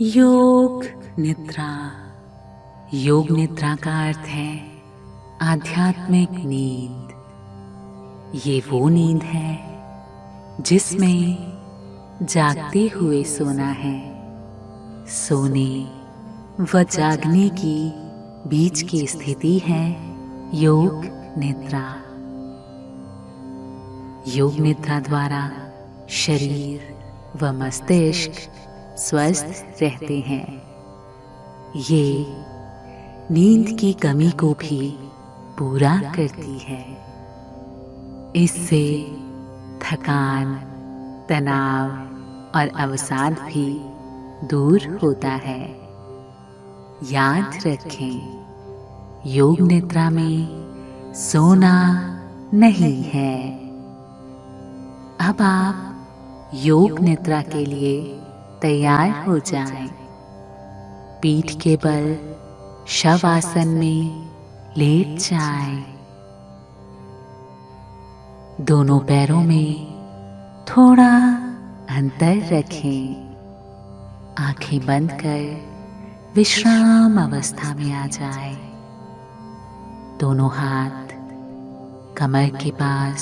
योग निद्रा। योग निद्रा का अर्थ है आध्यात्मिक नींद। ये वो नींद है जिसमें जागते हुए सोना है। सोने व जागने की बीच की स्थिति है योग निद्रा। योग निद्रा द्वारा शरीर व मस्तिष्क स्वस्थ रहते हैं। ये नींद की कमी को भी पूरा करती है। इससे थकान, तनाव और अवसाद भी दूर होता है। याद रखें, योग निद्रा में सोना नहीं है। अब आप योग निद्रा के लिए तैयार हो जाएं। पीठ के बल शवासन में लेट जाएं। दोनों पैरों में थोड़ा अंतर रखें। आंखें बंद कर विश्राम अवस्था में आ जाएं। दोनों हाथ कमर के पास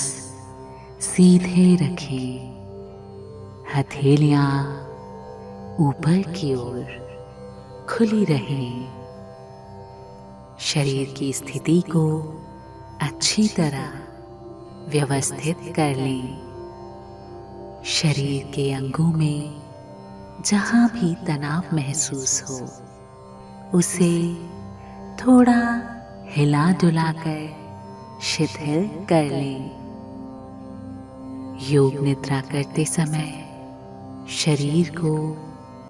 सीधे रखें। हथेलियां ऊपर की ओर खुली रहें। शरीर की स्थिति को अच्छी तरह व्यवस्थित कर लें। शरीर के अंगों में जहाँ भी तनाव महसूस हो उसे थोड़ा हिला डुला कर शिथिल कर लें। योग निद्रा करते समय शरीर को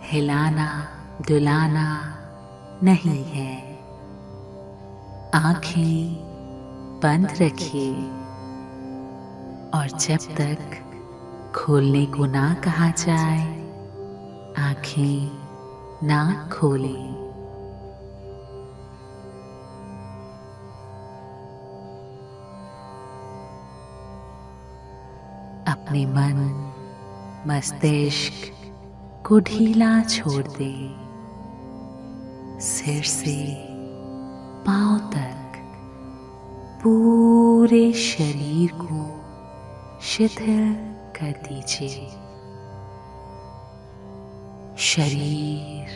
हिलाना डुलाना नहीं है। आंखें बंद रखिए और जब तक खोलने को ना कहा जाए आंखें ना खोलें। अपने मन मस्तिष्क को ढीला छोड़ दें। सिर से पांव तक पूरे शरीर को शिथिल कर दीजिए। शरीर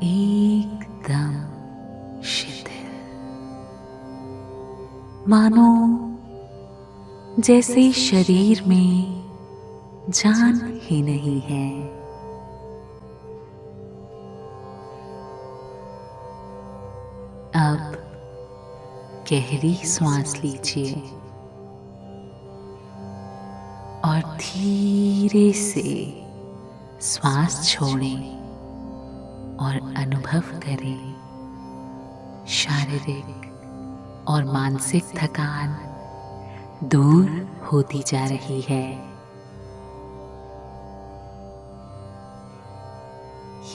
एकदम शिथिल, मानो जैसे शरीर में जान ही नहीं है। अब गहरी सांस लीजिए और धीरे से श्वास छोड़ें और अनुभव करें शारीरिक और मानसिक थकान दूर होती जा रही है।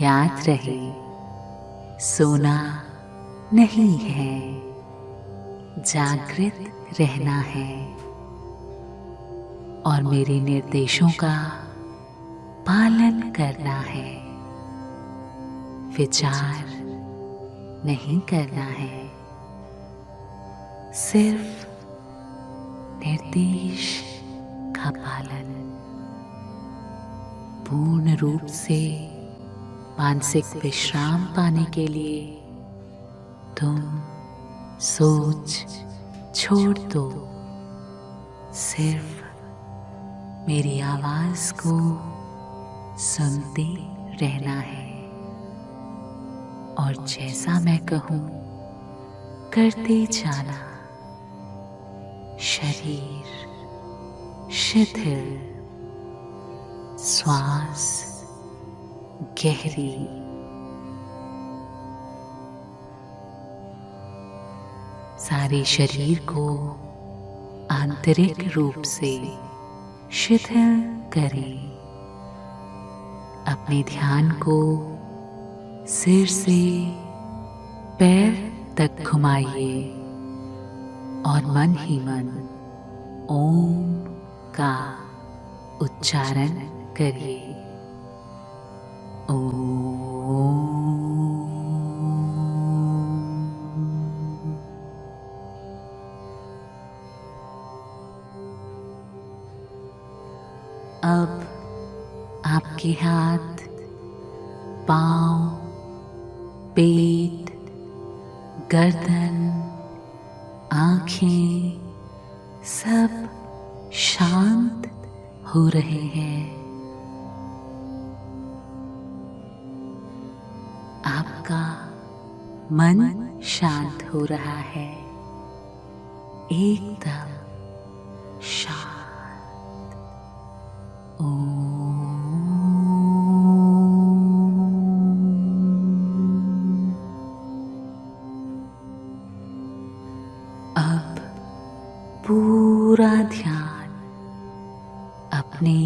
याद रहे, सोना नहीं है, जागृत रहना है और मेरे निर्देशों का पालन करना है। विचार नहीं करना है, सिर्फ निर्देश का पालन। पूर्ण रूप से मानसिक विश्राम पाने के लिए तुम सोच छोड़ दो। सिर्फ मेरी आवाज को सुनते रहना है और जैसा मैं कहूं करते जाना। शरीर शिथिल, श्वास गहरी। सारे शरीर को आंतरिक रूप से शिथिल करें। अपने ध्यान को सिर से पैर तक घुमाइए और मन ही मन ओम का उच्चारण करिए। ओम। अब आपके हाथ, पाँव, पेट, गर्दन, आँखें सब शांत हो रहे हैं। आपका मन शांत हो रहा है, एकदम शांत। अब पूरा ध्यान अपने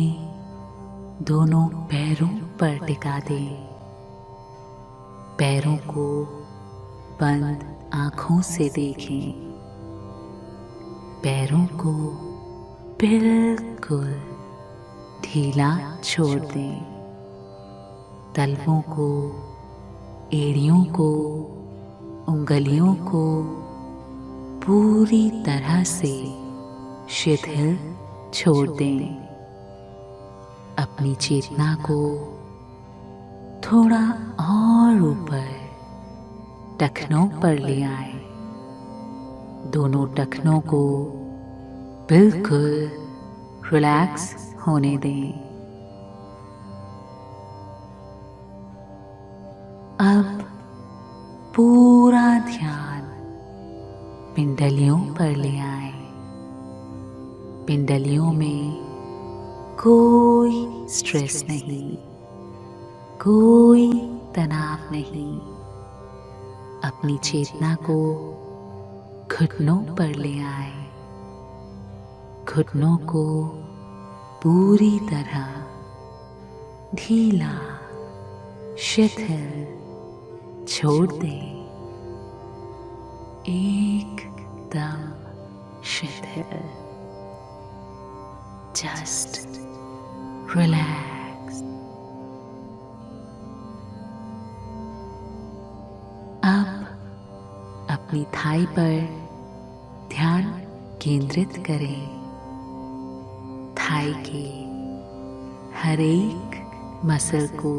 दोनों पैरों पर टिका दें। पैरों को बंद आँखों से देखें। पैरों को बिल्कुल ढीला छोड़ दें। तलवों को, एड़ियों को, उंगलियों को पूरी तरह से शिथिल छोड़ दें। अपनी चेतना को थोड़ा और ऊपर टखनों पर ले आए। दोनों टखनों को बिल्कुल रिलैक्स होने दें। अब पूरा ध्यान पिंडलियों पर ले आए। पिंडलियों में कोई स्ट्रेस नहीं, कोई तनाव नहीं। अपनी चेतना को घुटनों पर ले आए। घुटनों को पूरी तरह ढीला, शिथिल छोड़ दें। एकदम शिथिल। Just relax. अब अपनी थाई पर ध्यान केंद्रित करें। थाई के हर एक मसल को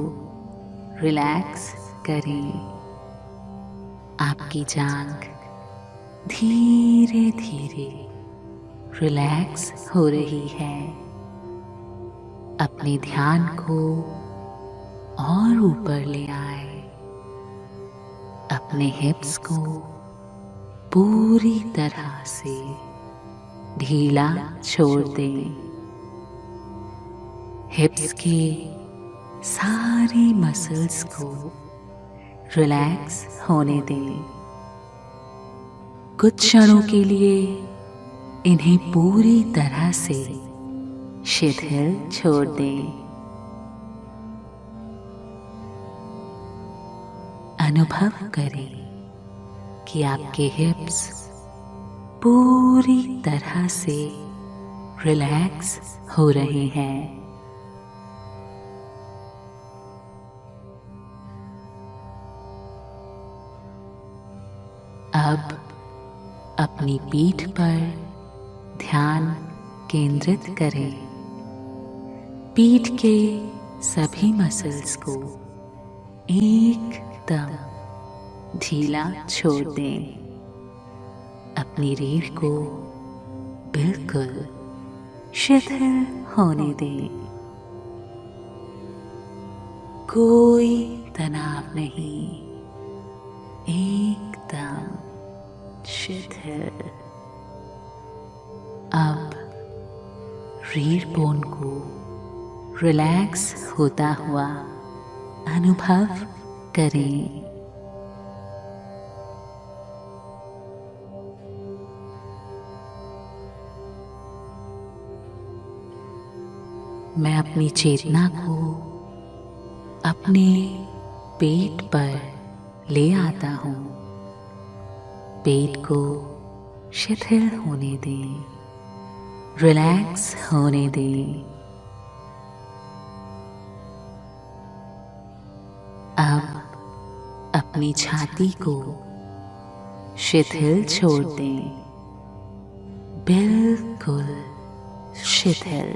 रिलैक्स करें। आपकी जांघ धीरे धीरे रिलैक्स हो रही है। अपने ध्यान को और ऊपर ले आए। अपने हिप्स को पूरी तरह से ढीला छोड़ दें। हिप्स के सारी मसल्स को रिलैक्स होने दें। कुछ क्षणों के लिए इन्हें पूरी तरह से शिथिल छोड़ दें। अनुभव करें कि आपके हिप्स पूरी तरह से रिलैक्स हो रहे हैं। अब अपनी पीठ पर ध्यान केंद्रित करें। पीठ के सभी मसल्स को एकदम ढीला छोड़ दें। अपनी रीढ़ को बिल्कुल शिथिल होने दें। कोई तनाव नहीं, एकदम शिथिल। अब रीढ़ बोन को रिलैक्स होता हुआ अनुभव करें। मैं अपनी चेतना को अपने पेट पर ले आता हूँ। पेट को शिथिल होने दें, रिलैक्स होने दें। अब अपनी छाती को शिथिल छोड़ दें, बिल्कुल शिथिल।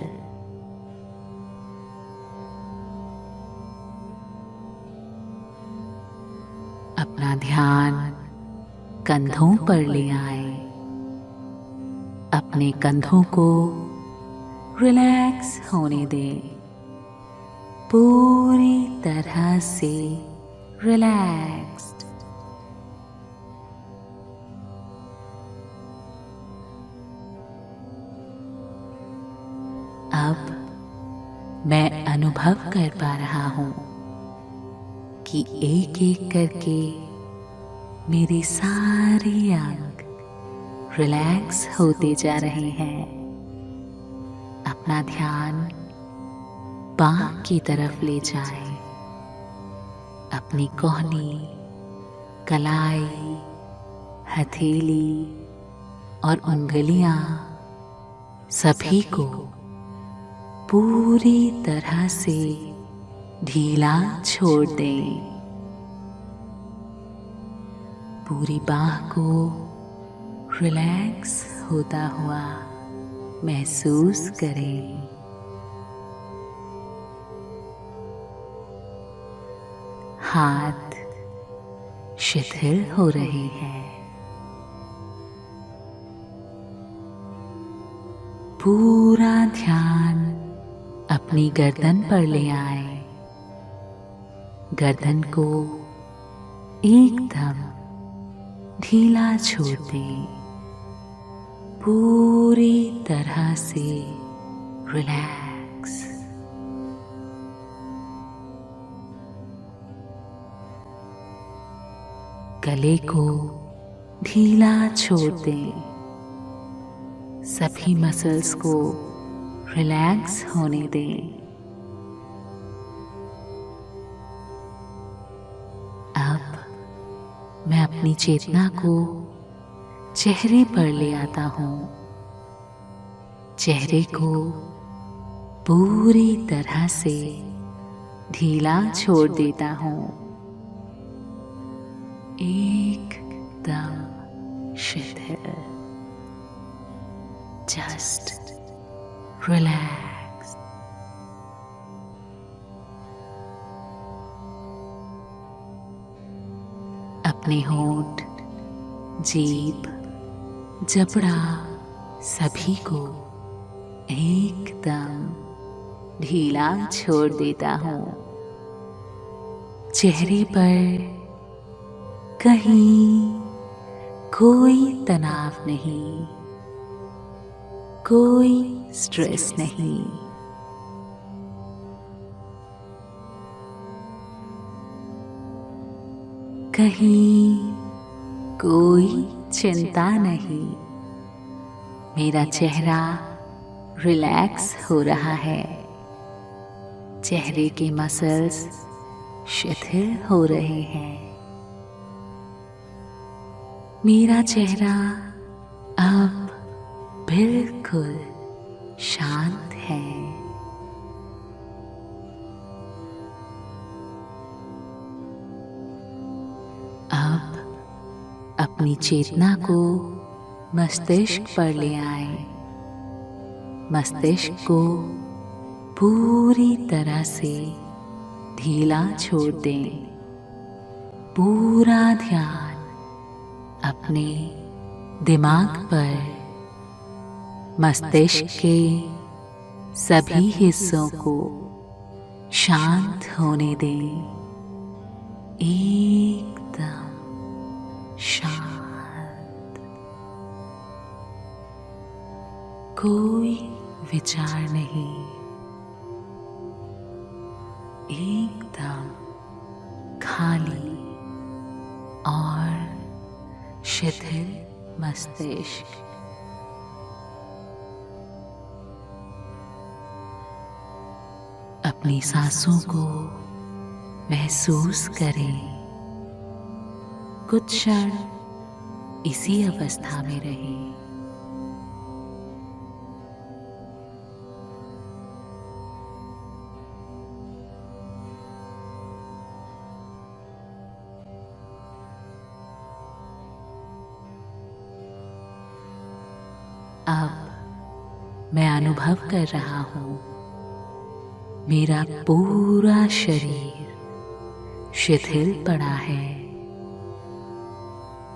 अपना ध्यान कंधों पर ले आए। अपने कंधों को रिलैक्स होने दें, पूरी तरह से रिलैक्स्ड। अब मैं अनुभव कर पा रहा हूं कि एक एक करके मेरे सारे अंग रिलैक्स होते जा रहे हैं। अपना ध्यान बाह की तरफ ले जाएं। अपनी कोहनी, कलाई, हथेली और उंगलियां सभी को पूरी तरह से ढीला छोड़ दें। पूरी बाह को रिलैक्स होता हुआ महसूस करें। हाथ शिथिल हो रहे हैं। पूरा ध्यान अपनी गर्दन पर ले आए। गर्दन को एकदम ढीला छोड़ दें। पूरी तरह से रिलैक्स। गले को ढीला छोड़ दें। सभी मसल्स को रिलैक्स होने दें। अब मैं अपनी चेतना को चेहरे पर ले आता हूं। चेहरे को पूरी तरह से ढीला छोड़ देता हूं। एकदम शिथिल। Just relax. अपने होंठ, जीभ, जबड़ा सभी को एकदम ढीला छोड़ देता हूं। चेहरे पर कहीं कोई तनाव नहीं, कोई स्ट्रेस नहीं। कहीं कोई चिंता नहीं। मेरा चेहरा रिलैक्स हो रहा है। चेहरे के मसल्स शिथिल हो रहे हैं। मेरा चेहरा अब बिल्कुल शांत है। अब अपनी चेतना को मस्तिष्क पर ले आए। मस्तिष्क को पूरी तरह से ढीला छोड़ दें। पूरा ध्यान अपने दिमाग पर, मस्तिष्क के सभी हिस्सों को शांत होने दें। एकदम शांत। कोई विचार नहीं। एकदम खाली और शिथिल मस्तिष्क। अपनी सांसों को महसूस करें। कुछ क्षण इसी अवस्था में रहें। अब मैं अनुभव कर रहा हूं, मेरा पूरा शरीर शिथिल पड़ा है।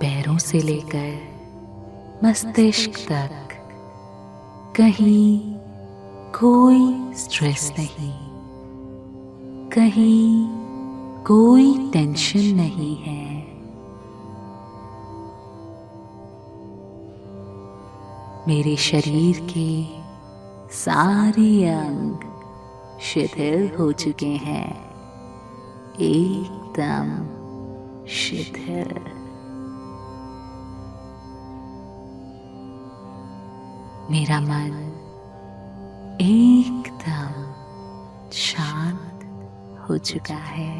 पैरों से लेकर मस्तिष्क तक कहीं कोई स्ट्रेस नहीं, कहीं कोई टेंशन नहीं है। मेरे शरीर के सारे अंग शिथिल हो चुके हैं, एकदम शिथिल। मेरा मन एकदम शांत हो चुका है।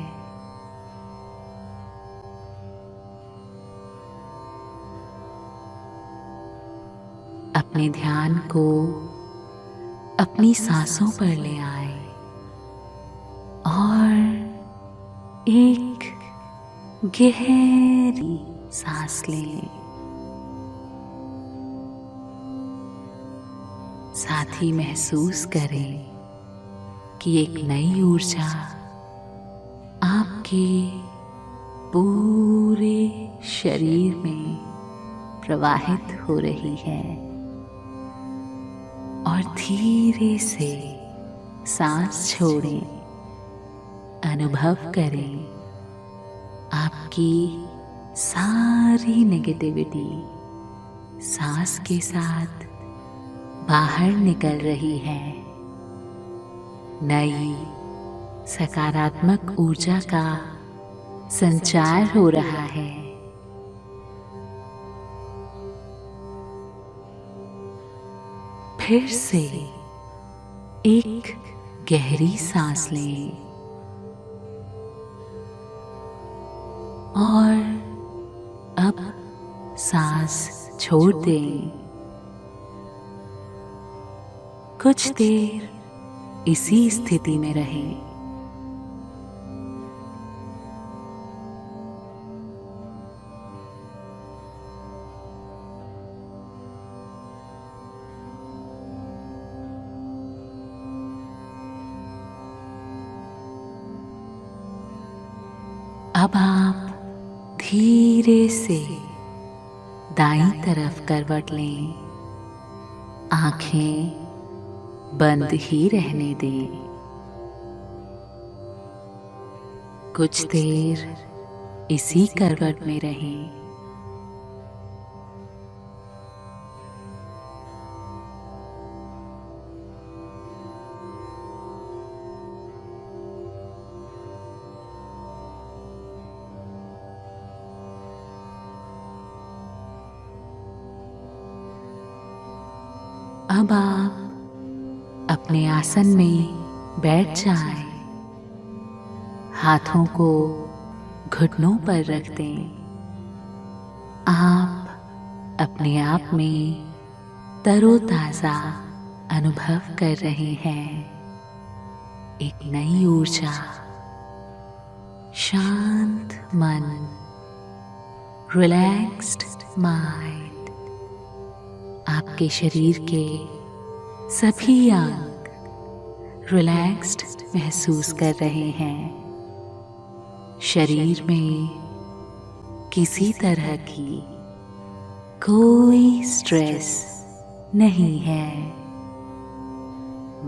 अपने ध्यान को अपनी सांसों पर ले आए और एक गहरी सांस लें। साथ ही महसूस करें कि एक नई ऊर्जा आपके पूरे शरीर में प्रवाहित हो रही है और धीरे से सांस छोड़ें। अनुभव करें आपकी सारी नेगेटिविटी सांस के साथ बाहर निकल रही है। नई सकारात्मक ऊर्जा का संचार हो रहा है। फिर से एक गहरी सांस लें और अब सांस छोड़ दें। कुछ देर इसी स्थिति में रहें। अब आप धीरे से दाईं तरफ करवट लें। आंखें बंद ही रहने दें। कुछ देर इसी करवट में रहें। अब आप अपने आसन में बैठ जाएं। हाथों को घुटनों पर रख दें। आप अपने आप में तरोताजा अनुभव कर रहे हैं। एक नई ऊर्जा, शांत मन, रिलैक्स्ड माइंड आपके शरीर के सभी अंग रिलैक्स्ड महसूस कर रहे हैं। शरीर में किसी तरह की कोई स्ट्रेस नहीं है।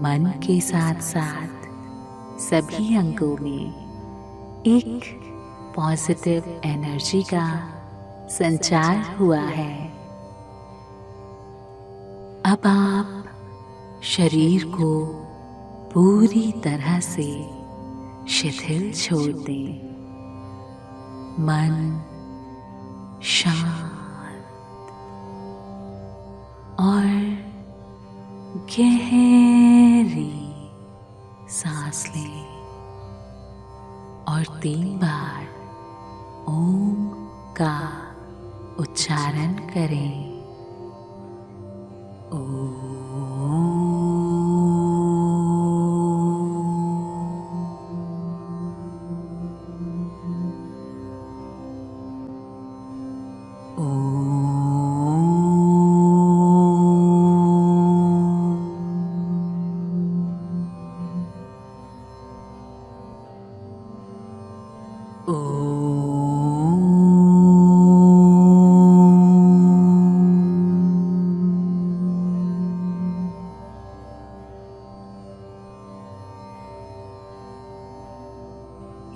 मन के साथ साथ सभी अंगों में एक पॉजिटिव एनर्जी का संचार हुआ है। अब आप शरीर को पूरी तरह से शिथिल छोड़ दें। मन शांत और गहरी सांस लें और 3 बार ओम का उच्चारण करें।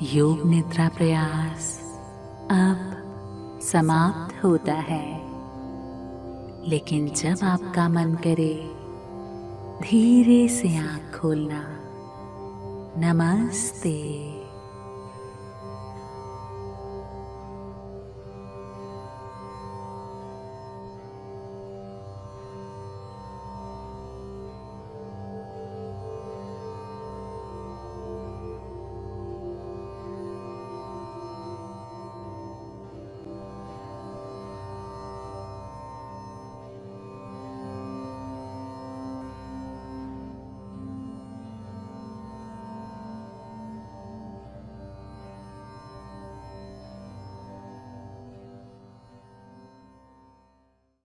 योग निद्रा प्रयास अब समाप्त होता है, लेकिन जब आपका मन करे धीरे से आँख खोलना। नमस्ते।